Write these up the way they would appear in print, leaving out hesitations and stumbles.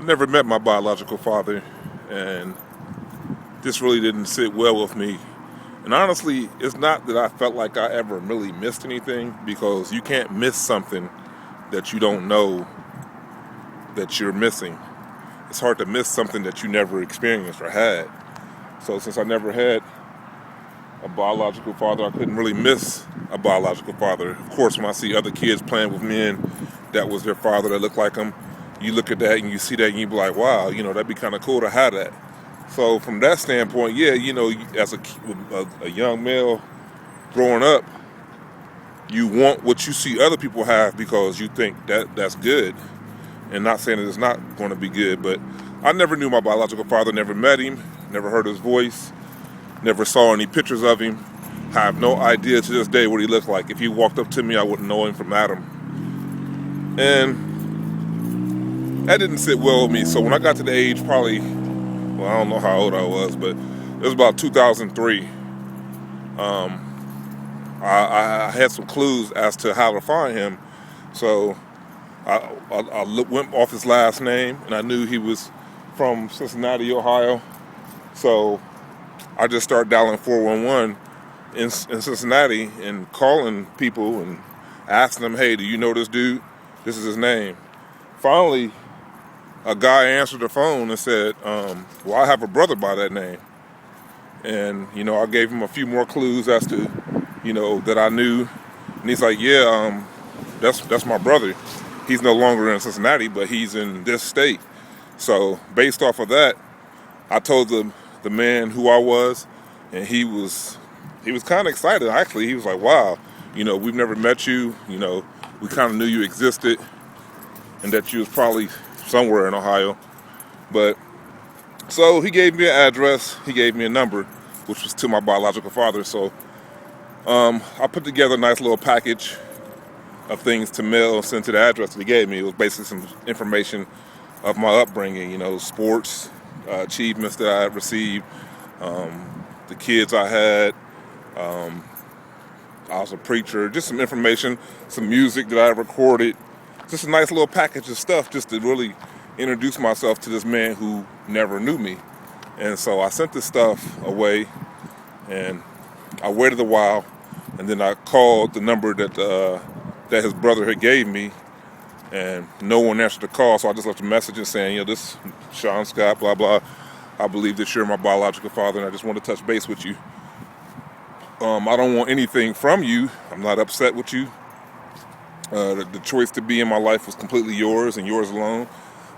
never met my biological father, and this really didn't sit well with me. And honestly, it's not that I felt like I ever really missed anything, because you can't miss something that you don't know that you're missing. It's hard to miss something that you never experienced or had. So since I never had a biological father, I couldn't really miss a biological father. Of course, when I see other kids playing with men that was their father that looked like them, you look at that and you see that and you be like, wow, that'd be kind of cool to have that. So from that standpoint, yeah, as a young male growing up, you want what you see other people have because you think that's good. And not saying that it's not going to be good, but I never knew my biological father, never met him, never heard his voice, never saw any pictures of him. I have no idea to this day what he looked like. If he walked up to me, I wouldn't know him from Adam. And that didn't sit well with me. So when I got to the age probably, well, I don't know how old I was, but it was about 2003. I had some clues as to how to find him. So I went off his last name, and I knew he was from Cincinnati, Ohio. So I just started dialing 411 in Cincinnati and calling people and asking them, hey, do you know this dude? This is his name. Finally, a guy answered the phone and said, well, I have a brother by that name. And, I gave him a few more clues as to, that I knew. And he's like, yeah, that's my brother. He's no longer in Cincinnati, but he's in this state. So based off of that, I told the man who I was, and he was kind of excited. Actually, he was like, wow, we've never met you. We kind of knew you existed and that you was probably somewhere in Ohio. But so he gave me an address, he gave me a number, which was to my biological father. So I put together a nice little package of things to mail and send to the address that he gave me. It was basically some information of my upbringing, sports, achievements that I had received, the kids I had. I was a preacher, just some information, some music that I recorded, just a nice little package of stuff just to really introduce myself to this man who never knew me. And so I sent this stuff away, and I waited a while, and then I called the number that his brother had gave me, and no one answered the call. So I just left a message saying, this is Sean Scott, blah, blah. I believe that you're my biological father, and I just want to touch base with you. I don't want anything from you. I'm not upset with you. The choice to be in my life was completely yours and yours alone.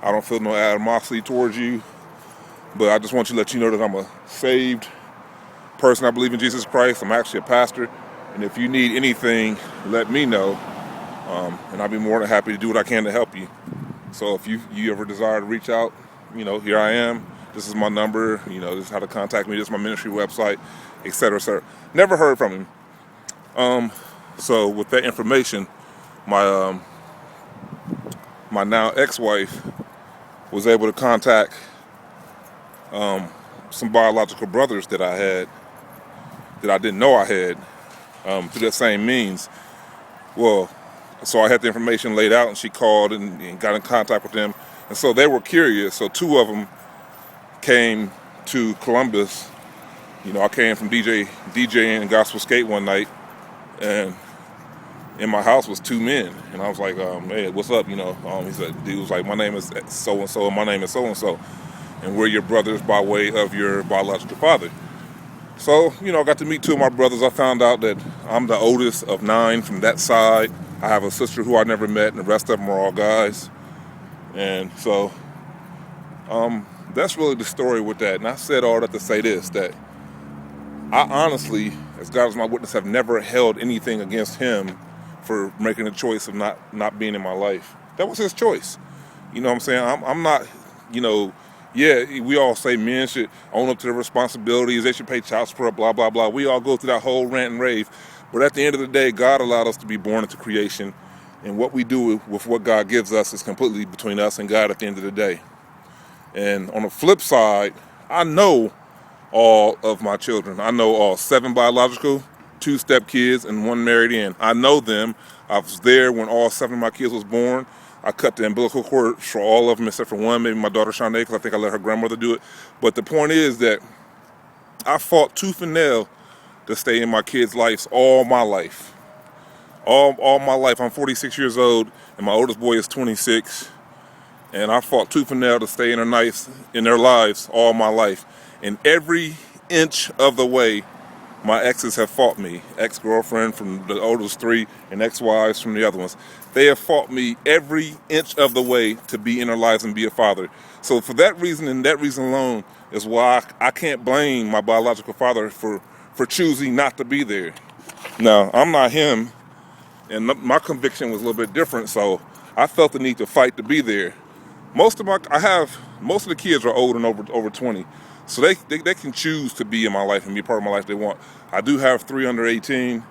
I don't feel no animosity towards you, but I just want to let you know that I'm a saved person. I believe in Jesus Christ. I'm actually a pastor, and if you need anything, let me know, and I'll be more than happy to do what I can to help you. So if you ever desire to reach out, here I am. This is my number. This is how to contact me. This is my ministry website, etc., etc. Never heard from him. So with that information, my now ex-wife was able to contact some biological brothers that I had, that I didn't know I had, through that same means. Well, so I had the information laid out, and she called and got in contact with them. And so they were curious. So two of them came to Columbus. I came from DJing Gospel Skate one night, and in my house was two men. And I was like, hey, what's up? He said, dude was like, my name is so-and-so, and my name is so-and-so. And we're your brothers by way of your biological father. So, I got to meet two of my brothers. I found out that I'm the oldest of 9 from that side. I have a sister who I never met, and the rest of them are all guys. And so, that's really the story with that. And I said all that to say this, that I honestly, as God is my witness, have never held anything against him for making a choice of not being in my life. That was his choice. You know what I'm saying? I'm not, yeah, we all say men should own up to their responsibilities. They should pay child support, blah, blah, blah. We all go through that whole rant and rave. But at the end of the day, God allowed us to be born into creation. And what we do with what God gives us is completely between us and God at the end of the day. And on the flip side, I know all of my children. I know all 7 biological, 2 step kids, and 1 married in. I know them. I was there when all 7 of my kids was born. I cut the umbilical cord for all of them except for one, maybe my daughter Shanae, because I think I let her grandmother do it. But the point is that I fought tooth and nail to stay in my kids' lives all my life. All my life. I'm 46 years old, and my oldest boy is 26. And I fought tooth and nail to stay in their lives all my life. And every inch of the way, my exes have fought me. Ex-girlfriend from the oldest three and ex-wives from the other ones. They have fought me every inch of the way to be in their lives and be a father. So for that reason and that reason alone is why I can't blame my biological father for choosing not to be there. Now, I'm not him, and my conviction was a little bit different, so I felt the need to fight to be there. Most of the kids are old and over 20, so they can choose to be in my life and be a part of my life if they want. I do have 3 under 18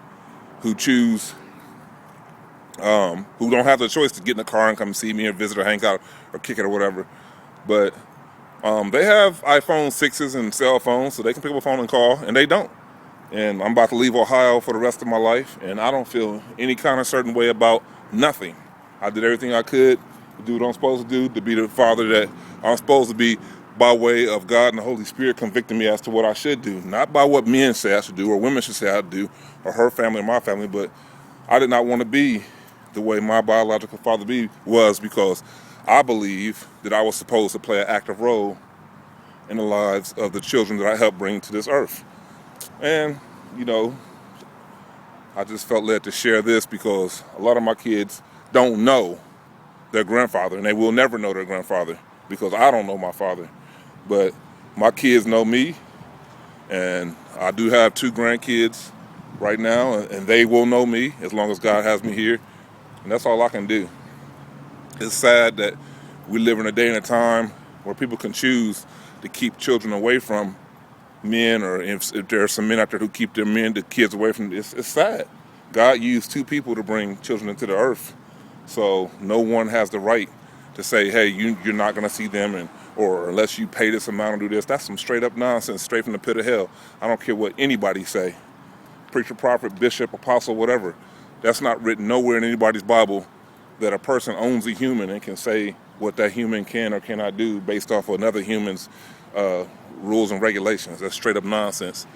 who choose, who don't have the choice to get in the car and come see me or visit or hang out or kick it or whatever. But they have iPhone 6s and cell phones, so they can pick up a phone and call, and they don't. And I'm about to leave Ohio for the rest of my life, and I don't feel any kind of certain way about nothing. I did everything I could to do what I'm supposed to do, to be the father that I'm supposed to be by way of God and the Holy Spirit convicting me as to what I should do. Not by what men say I should do or women should say I should do or her family or my family, but I did not want to be the way my biological father was because I believe that I was supposed to play an active role in the lives of the children that I helped bring to this earth. And, I just felt led to share this because a lot of my kids don't know their grandfather, and they will never know their grandfather because I don't know my father. But my kids know me, and I do have 2 grandkids right now, and they will know me as long as God has me here, and that's all I can do. It's sad that we live in a day and a time where people can choose to keep children away from men, or if there are some men out there who keep the kids away from it's sad. God used 2 people to bring children into the earth, so no one has the right to say, hey, you're not going to see them, or unless you pay this amount and do this. That's some straight up nonsense, straight from the pit of hell. I don't care what anybody say, preacher, prophet, bishop, apostle, whatever. That's not written nowhere in anybody's Bible that a person owns a human and can say what that human can or cannot do based off of another human's rules and regulations. That's straight up nonsense.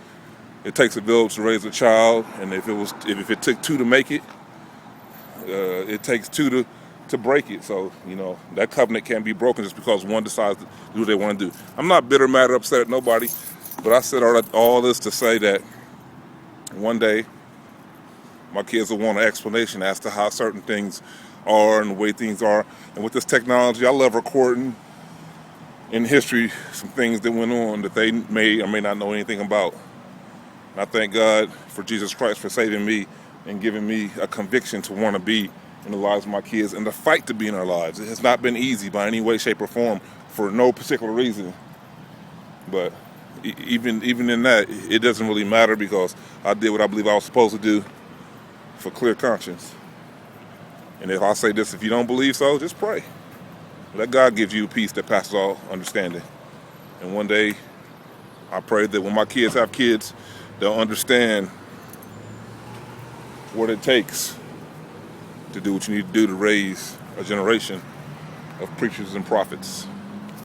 It takes a village to raise a child, and if it took 2 to make it, it takes 2 to break it. So that covenant can't be broken just because one decides to do what they want to do. I'm not bitter, mad, or upset at nobody, but I said all this to say that one day my kids will want an explanation as to how certain things are and the way things are. And with this technology, I love recording in history some things that went on that they may or may not know anything about. And I thank God for Jesus Christ for saving me and giving me a conviction to want to be in the lives of my kids and to fight to be in their lives. It has not been easy by any way, shape, or form for no particular reason. But even in that, it doesn't really matter because I did what I believe I was supposed to do for clear conscience. And if I say this, if you don't believe so, just pray. Let God give you peace that passes all understanding. And one day, I pray that when my kids have kids, they'll understand what it takes to do what you need to do to raise a generation of preachers and prophets.